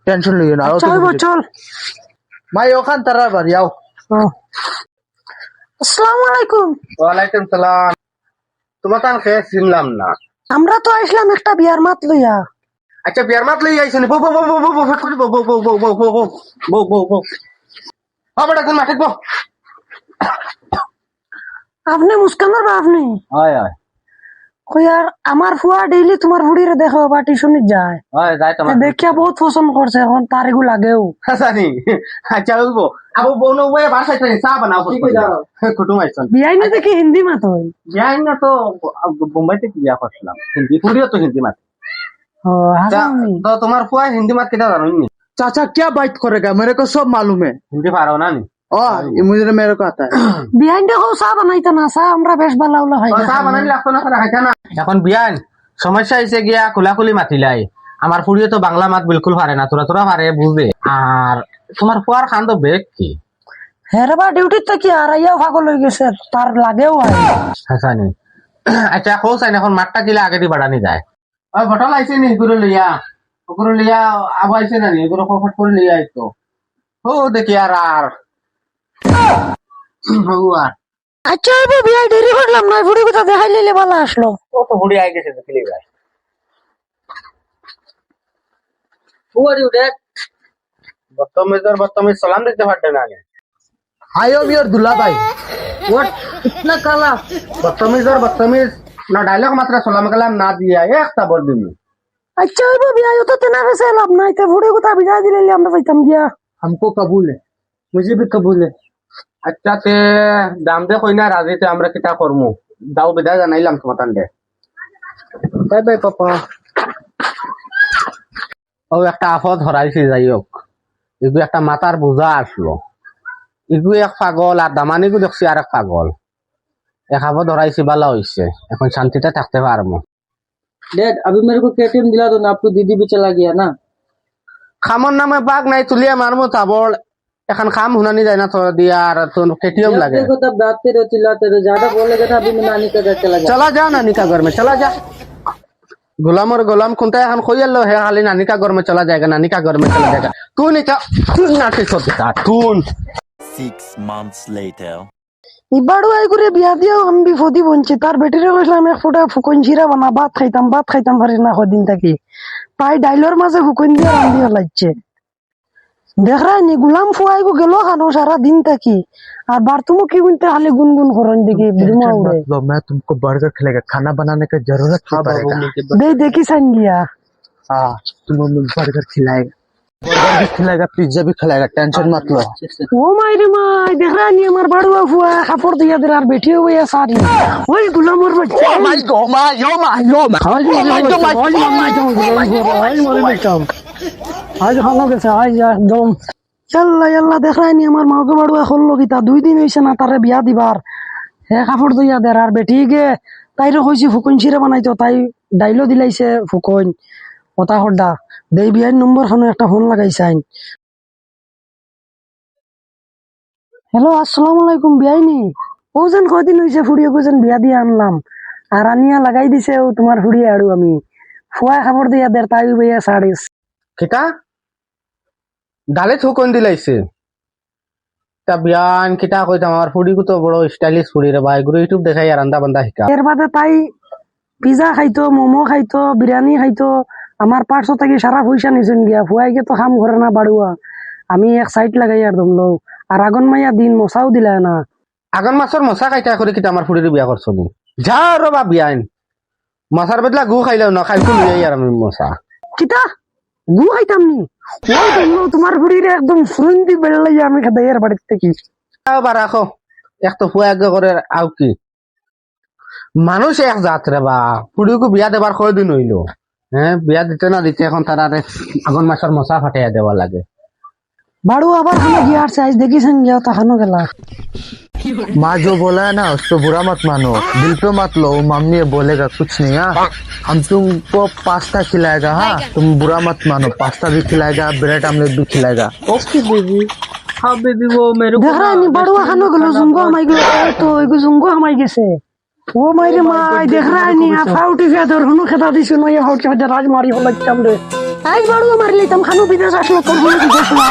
Tension লইও না চল চল মাই ওখান তারা বাড়ি আও আসসালামু আলাইকুম। ওয়ালাইকুম সালাম। তোমার তান খেয়ে চিনলাম না। আমরা তো আসলাম একটা বিয়ার মাত লইয়া। আচ্ছা বিয়ার মাত লই আইছেন বউ বউ বউ বউ বউ ফট করে বউ বউ বউ বউ বউ বউ বউ বউ বউ আবার কোন মাঠে বউ। আপনি মুস্কানের বাপ নেই? হয় হয় কই আর আমার ফুয়া ডেইলি তোমার বুড়িরে দেখো বা টিউশনে যায়। হয় যাই তোমার দেখিয়া বহুত পছন্দ করছে, এখন তার এগুলো লাগেও। হাসানি আচ্ছা বউ আবু বউ নো ওয়ে বাসায় থেকে চা বানাও কি কই দাও কুটুম আইছেন। বিয়াই না দেখি হিন্দি মাত হয়। বিয়াই না তো বোম্বাই থেকে বিয়া করছিলাম, হিন্দি পুরিও তো হিন্দি মাত। ও হাসানি তো তোমার ফুয়া হিন্দি মাত কেটা জানো নি? चाचा क्या बात करेगा, मेरे को सब मालूम है। হিন্দি পারো না নি? ये मुझे मेरे को आता है। বিয়াই দেখো চা বানাইতে না, চা আমরা বেশ ভালো হলো হয়। চা বানাই লাগতো না করে খাইতা না। এখন বিয়ান সমস্যা হইছে গিয়া খোলাখুলি মাতিলাই। আমার ফুড়িয়ে তো বাংলা মাত বিলকুল পারে না, তোরা তোরা পারে বুঝে। আর তোমার ফুয়ার খান তো বেগ কি হেরবা ডিউটির থেকে আর আইয়াও পাগল হয়ে গেছে, তার লাগেও হয়। হাসানি আচ্ছা খোঁজ আইন এখন মাঠটা কিলা আগে দিয়ে বাড়ানি যায়। ওই বটল আইছে নি গুরু লইয়া ওগুলো লইয়া আবার আইছে না নি এগুলো ফট করে লইয়া আইতো। ও দেখি আর আর আর আচ্ছা এবার বিয়াই দেরি করলাম না, বুড়ি কোথা দেখাই লিলে ভালো আসলো। ও তো বুড়ি আই গেছে দেখলি ভাই। बदतमीज सलाम देते फटे ना आयो मियर दुल्ला भाई। व्हाट इतना काला बदतमीज और बदतमीज ना डायलॉग मात्र सलाम कलाम ना दिया एक तबर दिन আচ্ছা এবার বিয়াই তো তেনা বেশে লাভ নাই, তে বুড়ি কোথা বিদায় দিলে আমরা যাইতাম গিয়া। हमको कबूल है, मुझे भी कबूल है। अच्छा ते दाम दे कोई ना राजी थे আমরা কিটা করমু দাও বিদায় জানাইলাম তোমাতান দে বাই বাই পাপা। ও একটা আফত হরাইছি যাই হোক এগু একটা মাথার বোঝা আসলো এগু এক পাগল আর দামানিগু দেখছি আর এক পাগল এক আফত হরাইছি ভালো হইছে এখন শান্তিতে থাকতে পারবো। डैड अभी मेरे को केटीएम दिला दो ना, आपको दीदी भी चला गया ना। খামর নামে বাঘ নাই তুলিয়া মারমু তাবল এখন খাম হুনানি যায় না তো দিয়া আর তো কেটিএম जब লাগে। देखो तब डांटते रहो चिल्लाते रहो, ज्यादा बोलेगा ना अभी मैं नानी का घर चला गया। चला जा नानी का घर में चला जा। गुलाम और गुलाम खुनता है खोई लो है खाली नानी का घर में चला जाएगा, नानी का घर में चला जाएगा। तू नहीं था तू नाटक होता तू। 6 months later. ইবাড়ু আই করে বিয়া দিয়াও আমি বিপদি বঞ্চি, তার বেটিরে কইলাম এক ফোঁটা ফুকন জিরা বানা, ভাত খাইতাম পারি না কদিন থাকি। তাই ডাইলর মাঝে ফুকন দিয়ে রান্ধিয়া লাগছে। দেখরা নি গুলাম ফুয়াইগো গেল খানো সারা দিন থাকি, আর বারতুমো কি গুনতে খালি গুনগুন করেন দেখি বিমা উড়ে। मैं तुमको बर्गर खिलाएगा, खाना बनाने का जरूरत नहीं पड़ेगा। দেখি সাইন গিয়া। हाँ तुम बर्गर खिलाएगा, बर्गर भी खिलाएगा, पिज्जा भी खिलाएगा, टेंशन मत लो। ও মাইরে মাই দেখরা নি আমার বাড়ুয়া ফুয়া কাপড় দিয়া দের আর বেঠিও হইয়া সারি। ওই গুলামর বাচ্চা আজ ভালো গেছে আজ একদম ইয়াল্লা ইয়াল্লা দেখায়নি আমার মাকে বাড়ুয়া করলো কি তা 2 দিন হইছে না তারে বিয়া দিবার। হে কাপড় দিয়া দের আর বেটি গে তাইরে কইছি ফুকন ছিঁড়ে বানাইতো, তাই ডাইলো দিলাইছে ফুকন কথা হড্ডা দেই বিয়ার নম্বর খানো একটা ফোন লাগাইছাইন। হ্যালো আসসালামু আলাইকুম বিয়াইনি, ও যেন কদিন হইছে ফুড়িয়ে যেন বিয়া দিয়ে আনলাম আর আনিয়া লাগাই দিছে ও তোমার ফুড়িয়ে আড়ু আমি ফুয়া খাবার দিয়া দের তাই বইয়া সাড়িস কিটা ডালে থুকন দিলাইছে তা বিয়ান কিটা কইতাম আমার ফুড়িগু তো বড় স্টাইলিশ ফুড়ি রে ভাই গুরু ইউটিউব দেখাই আর রান্দা বান্দা শিকা। এর বাদে তাই পিজা খাইতো, মোমো খাইতো, বিরিয়ানি খাইতো, আমার পার্শ্ব থেকে সারা পয়সা নিছেন গিয়া। ফুয়াইকে তো খাম করে না বাড়ুয়া, আমি এক সাইড লাগাই আর দমলো আর আগন মাইয়া দিন মশাও দিলা না। আগন মাছর মশা খাইতা করে কিটা আমার ফুড়ির বিয়া করছো নি যা রবা বিয়ান মশার বদলা গু খাইলেও না খাইতো লইয়াই আর আমি মশা কিতা গু খাইতাম নি? ওই দমলো তোমার ফুড়িরে একদম ফুরন্দি বেড়লাই আমি খাদাই আর বাড়ির থেকে। বা রাখো এক তো ফুয়া আগে করে আও কি মানুষ এক জাত রে বা ফুড়িকে বিয়া দেবার কয়দিন হইলো হ্যাঁ বিয়া দিতে না দিতে এখন তারা আগন মাসের মশা ফাটাইয়া দেওয়া লাগে। बाड़ू आবার खाना गया आज देखिसन गया तो खानो गेला। माँ जो बोला है ना उसको बुरा मत मानो, दिल पे मत लो, मम्मी ये बोलेगा कुछ नहीं। हाँ हम तुमको पास्ता खिलाएगा, हाँ तुम बुरा मत मानो, पास्ता भी खिलाएगा, ब्रेड आमलेट भी खिलाएगा। Okay baby. हाँ बेबी वो मेरे देख रहा है नी बाड़ू खानो गेलो जुंगो हमाई गेलो तो एगो जुंगो हमाई गेसे वो मायरे माय देख रहा है नी आ फाउटी फे दर हनु खता दिसु न ये हौट के राज मारी हो लगतम रे। আজ বড় মারলি তুমি খানু বিদেশ আসলো তোর বিদেশ না